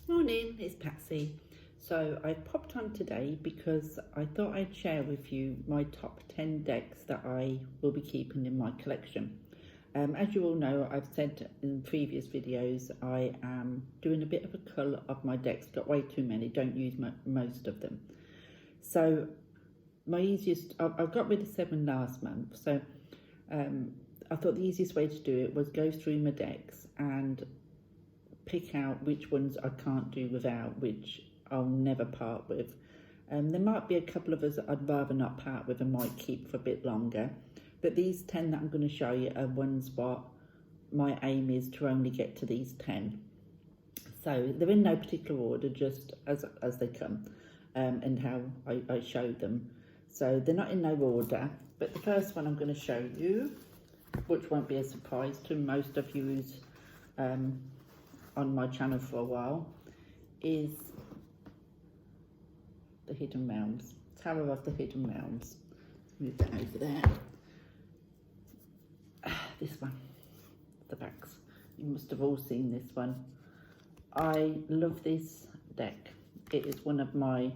Morning, it's Patsy. So I popped on today because I thought I'd share with you my top 10 decks that I will be keeping in my collection. As you all know, I've said in previous videos, I am doing a bit of a cull of my decks. Got way too many, don't use most of them. So I've got rid of 7 last month. So I thought the easiest way to do it was go through my decks and pick out which ones I can't do without, which I'll never part with. There might be a couple of us that I'd rather not part with and might keep for a bit longer, but these 10 that I'm going to show you are ones what my aim is to only get to these 10. So they're in no particular order, just as they come, and how I show them. So they're not in no order, but the first one I'm going to show you, which won't be a surprise to most of you who's on my channel for a while, is the Hidden Mounds. Tower of the Hidden Mounds. Move that over there. This one, the backs. You must have all seen this one. I love this deck. It is one of my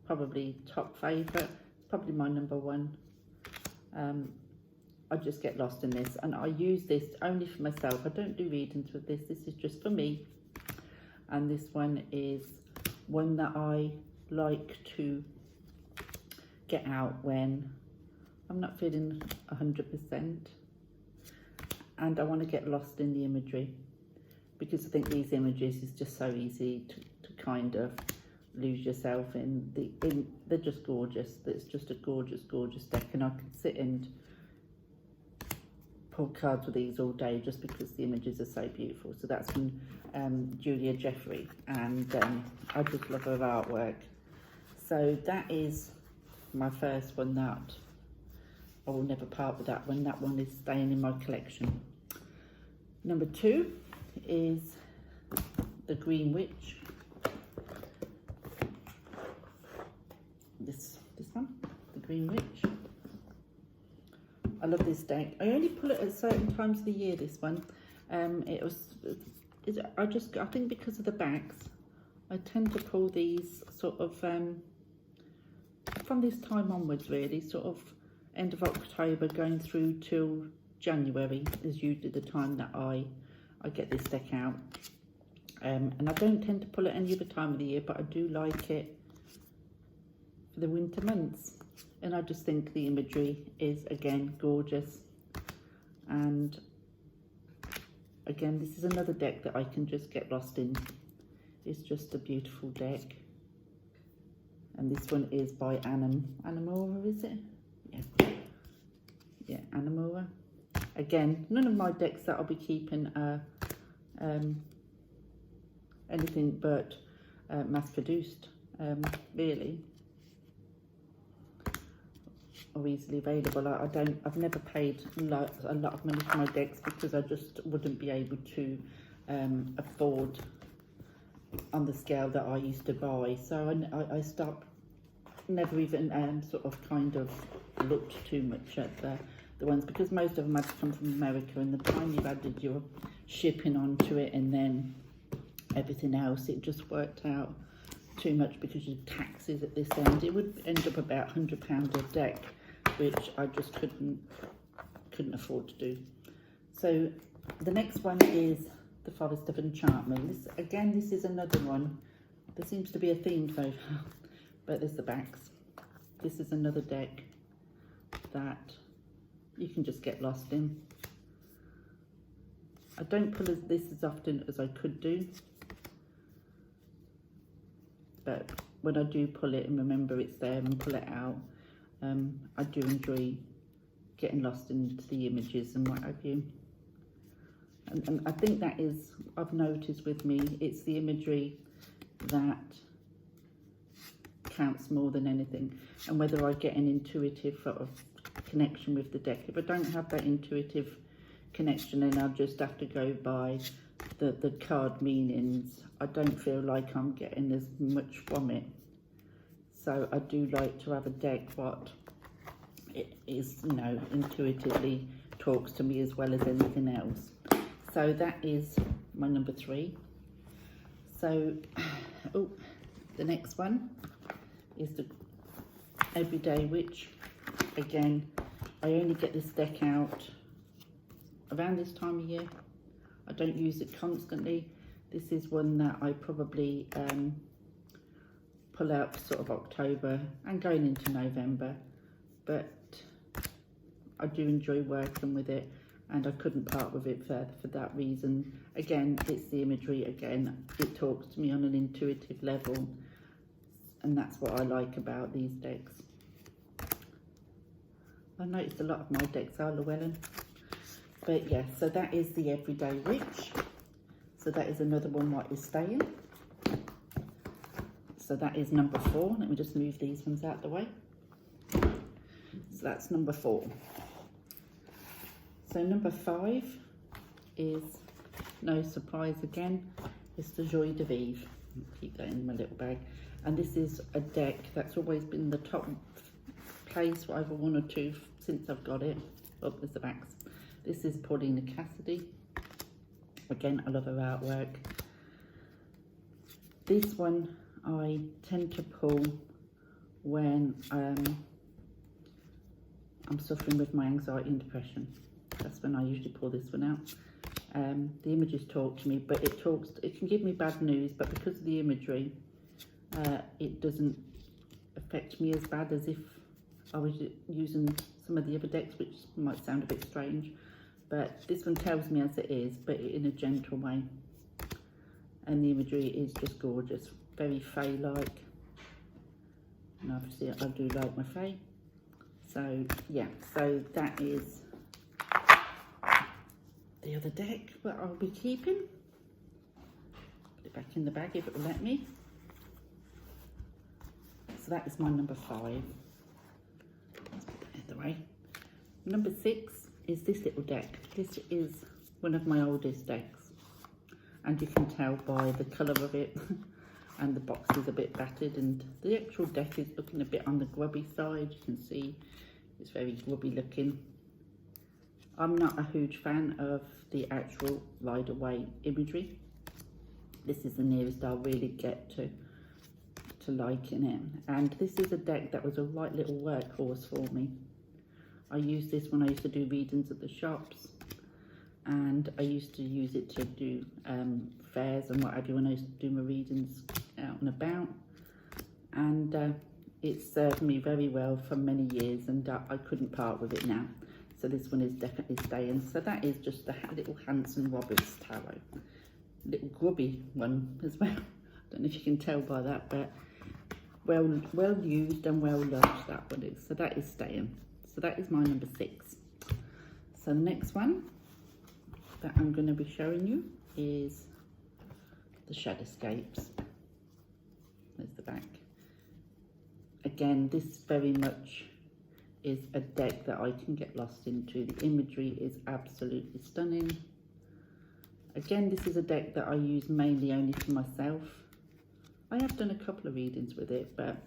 probably top favourite. It's probably my number one. I just get lost in this, and I use this only for myself. I don't do readings with this. This is just for me. And this one is one that I like to get out when I'm not feeling 100%. And I want to get lost in the imagery, because I think these images is just so easy to kind of lose yourself in. They're just gorgeous. It's just a gorgeous, gorgeous deck, and I could sit and pull cards with these all day just because the images are so beautiful. So that's from Julia Jeffrey, and I just love her artwork. So that is my first one that I will never part with. That one is staying in my collection. Number 2 is the Green Witch. This one, the Green Witch. I love this deck. I only pull it at certain times of the year, this one. I think because of the backs, I tend to pull these sort of from this time onwards, really, sort of end of October going through till January is usually the time that I get this deck out. And I don't tend to pull it any other time of the year, but I do like it for the winter months. And I just think the imagery is, again, gorgeous. And again, this is another deck that I can just get lost in. It's just a beautiful deck. And this one is by Anamora, is it? Yeah, Anamora. Again, none of my decks that I'll be keeping are anything but mass produced, really, or easily available. I've never paid a lot of money for my decks because I just wouldn't be able to afford on the scale that I used to buy. So I stopped, never even sort of kind of looked too much at the ones, because most of them had to come from America, and the time you've added your shipping onto it and then everything else, it just worked out too much because your taxes at this end. It would end up about £100 a deck, which I just couldn't afford to do. So the next one is the Forest of Enchantments. This is another one. There seems to be a theme so far, but there's the backs. This is another deck that you can just get lost in. I don't pull this as often as I could do, but when I do pull it and remember it's there and pull it out, I do enjoy getting lost into the images and what have you. And I think that is, I've noticed with me, it's the imagery that counts more than anything, and whether I get an intuitive sort of connection with the deck. If I don't have that intuitive connection, then I'll just have to go by the card meanings. I don't feel like I'm getting as much from it. So I do like to have a deck what it is, you know, intuitively talks to me as well as anything else. So that is my number 3. So, oh, the next one is the Everyday Witch. Again, I only get this deck out around this time of year. I don't use it constantly. This is one that I probably pull out sort of October and going into November, but I do enjoy working with it, and I couldn't part with it for that reason. Again, it's the imagery. Again, it talks to me on an intuitive level, and that's what I like about these decks. I noticed a lot of my decks are Llewellyn, but yeah, so that is the Everyday Witch. So that is another one what is staying. So that is number 4. Let me just move these ones out the way. So that's number 4. So number 5 is, no surprise again, it's the Joy de Vivre. I'll keep that in my little bag. And this is a deck that's always been the top place for either 1 or 2 since I've got it. Oh, there's the backs. This is Paulina Cassidy. Again, I love her artwork. This one I tend to pull when I'm suffering with my anxiety and depression. That's when I usually pull this one out. The images talk to me, but it can give me bad news, but because of the imagery, it doesn't affect me as bad as if I was using some of the other decks, which might sound a bit strange. But this one tells me as it is, but in a gentle way. And the imagery is just gorgeous, very fae-like. And obviously I do like my fae. So yeah, so that is the other deck that I'll be keeping. Put it back in the bag if it will let me. So that is my number 5. Let's put that out the way. Number 6 is this little deck. This is one of my oldest decks, and you can tell by the colour of it and the box is a bit battered, and the actual deck is looking a bit on the grubby side. You can see it's very grubby looking. I'm not a huge fan of the actual Rider-Waite imagery. This is the nearest I'll really get to liking it, and this is a deck that was a right little workhorse for me. I used this when I used to do readings at the shops, and I used to use it to do fairs and what have you when I used to do my readings out and about, and it served me very well for many years, and I couldn't part with it now. So this one is definitely staying. So that is just a little Hanson Roberts tarot, little grubby one as well. I don't know if you can tell by that, but well used and well loved that one is. So that is staying. So that is my number 6. So the next one that I'm going to be showing you is the Shadowscapes. There's the back. Again, this very much is a deck that I can get lost into. The imagery is absolutely stunning. Again, this is a deck that I use mainly only for myself. I have done a couple of readings with it, but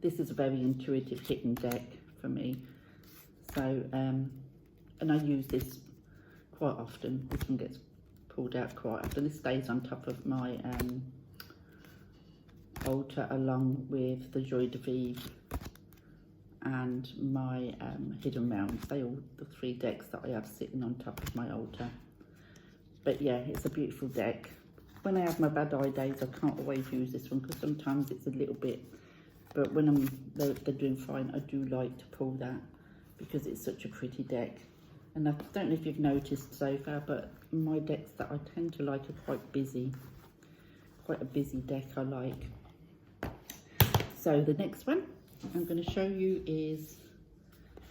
this is a very intuitive hidden deck for me. So, and I use this quite often. This one gets pulled out quite often. This stays on top of my altar, along with the Joy de Vivre and my Hidden Mounds. They all the 3 decks that I have sitting on top of my altar. But yeah, it's a beautiful deck. When I have my bad eye days, I can't always use this one because sometimes it's a little bit, but when they're doing fine, I do like to pull that because it's such a pretty deck. And I don't know if you've noticed so far, but my decks that I tend to like are quite busy. Quite a busy deck I like. So the next one I'm going to show you is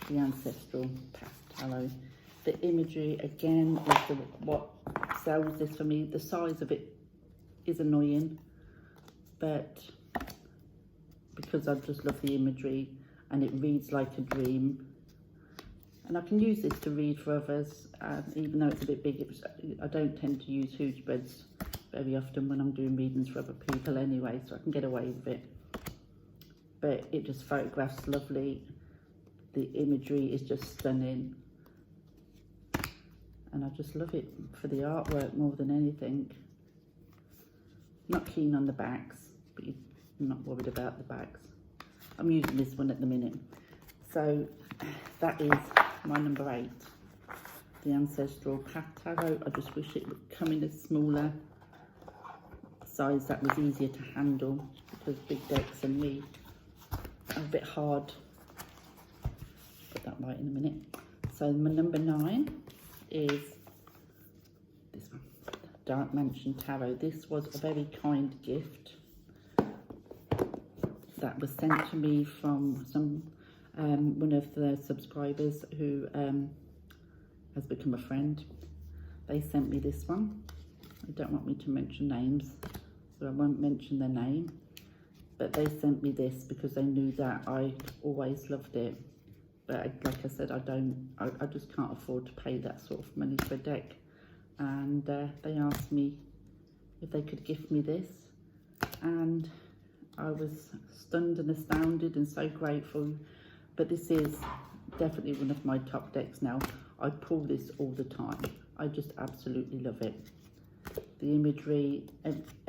the Ancestral Pastalo. The imagery, again, is what sells this for me. The size of it is annoying, but because I just love the imagery and it reads like a dream. And I can use this to read for others, even though it's a bit big. I don't tend to use huge spreads very often when I'm doing readings for other people anyway, so I can get away with it. But it just photographs lovely. The imagery is just stunning. And I just love it for the artwork more than anything. Not keen on the backs, but I'm not worried about the backs. I'm using this one at the minute. So that is my number 8, the Ancestral Path Tarot. I just wish it would come in a smaller size that was easier to handle, because big decks and me are a bit hard. Put that right in a minute. So my number 9 is this one, Dark Mansion Tarot. This was a very kind gift that was sent to me from some one of the subscribers who has become a friend. They sent me this one. They don't want me to mention names, so I won't mention their name, but they sent me this because they knew that I always loved it. But like I said, I just can't afford to pay that sort of money for a deck. And they asked me if they could gift me this, and I was stunned and astounded and so grateful. But this is definitely one of my top decks now. I pull this all the time. I just absolutely love it. The imagery,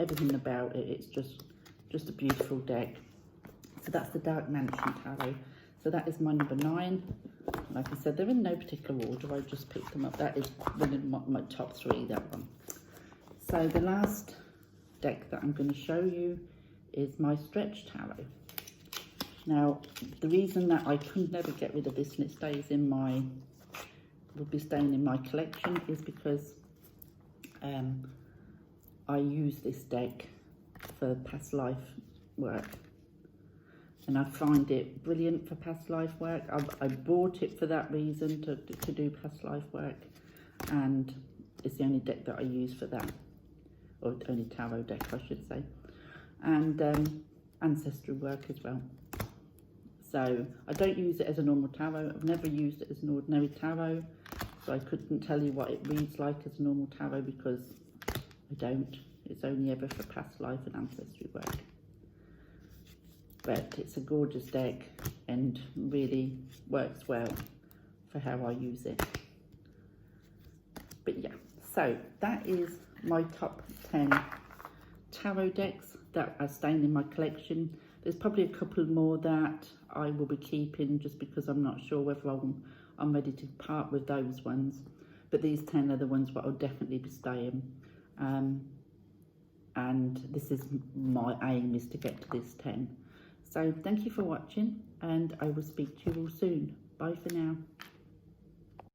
everything about it, it's just a beautiful deck. So that's the Dark Mansion Tarot. So that is my number 9. Like I said, they're in no particular order. I just picked them up. That is one of my top 3, that one. So the last deck that I'm going to show you is my Stretch Tarot. Now, the reason that I could never get rid of this and it stays in will be staying in my collection is because I use this deck for past life work. And I find it brilliant for past life work. I bought it for that reason, to do past life work. And it's the only deck that I use for that. Or only tarot deck, I should say. And ancestral work as well. So I don't use it as a normal tarot. I've never used it as an ordinary tarot. So I couldn't tell you what it reads like as a normal tarot because I don't. It's only ever for past life and ancestry work. But it's a gorgeous deck and really works well for how I use it. But yeah, so that is my top 10 tarot decks that are staying in my collection. There's probably a couple more that I will be keeping just because I'm not sure whether I'm ready to part with those ones. But these 10 are the ones that I'll definitely be staying. And this is my aim, is to get to this 10. So thank you for watching, and I will speak to you all soon. Bye for now.